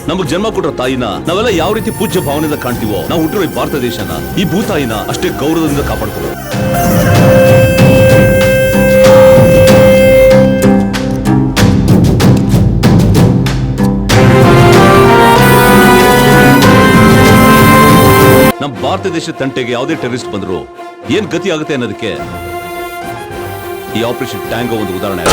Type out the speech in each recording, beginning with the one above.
ನಮಗ್ ಜನ್ಮ ಕೊಟ್ಟ ತಾಯಿನ ನಾವೆಲ್ಲ ಯಾವ ರೀತಿ ಪೂಜ್ಯ ಭಾವನೆಯಿಂದ ಕಾಣ್ತೀವೋ, ನಾವು ಹುಟ್ಟಿರೋ ಈ ಭಾರತ ದೇಶನ, ಈ ಭೂತಾಯಿನ ಅಷ್ಟೇ ಗೌರವದಿಂದ ಕಾಪಾಡ್ಕೊಳ್ಳೋ. ನಮ್ಮ ಭಾರತ ದೇಶದ ತಂಟೆಗೆ ಯಾವುದೇ ಟೆರರಿಸ್ಟ್ ಬಂದ್ರು ಏನ್ ಗತಿ ಆಗುತ್ತೆ ಅನ್ನೋದಕ್ಕೆ ಈ ಆಪರೇಷನ್ ಟ್ಯಾಂಗೋ ಒಂದು ಉದಾಹರಣೆ.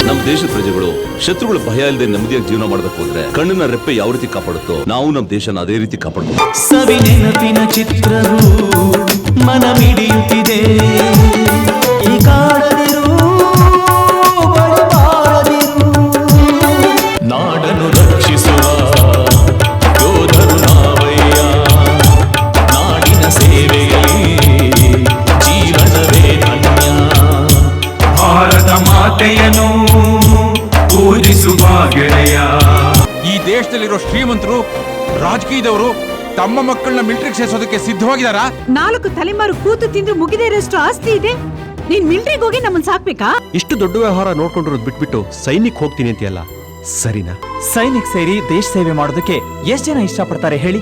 ನಮ್ಮ ದೇಶದ ಪ್ರಜೆಗಳು ಶತ್ರುಗಳ ಭಯ ಇಲ್ಲದೆ ನೆಮ್ಮದಿಯಾಗಿ ಜೀವನ ಮಾಡಬೇಕು ಅಂದ್ರೆ ಕಣ್ಣಿನ ರೆಪ್ಪೆ ಯಾವ ರೀತಿ ಕಾಪಾಡುತ್ತೋ ನಾವು ನಮ್ಮ ದೇಶನ ಅದೇ ರೀತಿ ಕಾಪಾಡಬೇಕು. ಸವಿ ನೆನಪಿನ ಚಿತ್ರವು ಮನ ಮಿಡಿಯುತ್ತಿದೆ, ಈ ಕಾಡದಿರು ನಾಡನ್ನು ರಕ್ಷಿಸುವ ಯೋಧರು ನಾವಯ್ಯ, ನಾಡಿನ ಸೇವೆಯಲ್ಲಿ ಜೀವನವೇ ಧನ್ಯ. ಭಾರತ ಮಾತೆಯನ್ನು ಪೂಜಿಸುವ ಗೆಳೆಯ. ಈ ದೇಶದಲ್ಲಿರೋ ಶ್ರೀಮಂತರು ರಾಜಕೀಯದವರು ತಮ್ಮ ಮಕ್ಕಳನ್ನ ಮಿಲಿಟರಿಗೆ ಸೇರಿಸೋದಕ್ಕೆ ಸಿದ್ಧವಾಗಿದಾರ. 4 ತಲೆಮಾರು ಕೂತು ತಿಂದು ಮುಗಿದೇ ಇರೋಷ್ಟು ಆಸ್ತಿ ಇದೆ, ನೀನ್ ಮಿಲಿಟರಿಗೆ ಹೋಗಿ ನಮ್ಮನ್ನ ಸಾಕ್ಬೇಕಾ? ಇಷ್ಟು ದೊಡ್ಡ ವ್ಯವಹಾರ ನೋಡ್ಕೊಂಡಿರೋದು ಬಿಟ್ಬಿಟ್ಟು ಸೈನಿಕ್ ಹೋಗ್ತೀನಿ ಅಂತೀಯಲ್ಲ, ಸರಿನಾ? ಸೈನಿಕ್ ಸೇರಿ ದೇಶ ಸೇವೆ ಮಾಡೋದಕ್ಕೆ ಎಷ್ಟು ಜನ ಇಷ್ಟಪಡ್ತಾರೆ ಹೇಳಿ?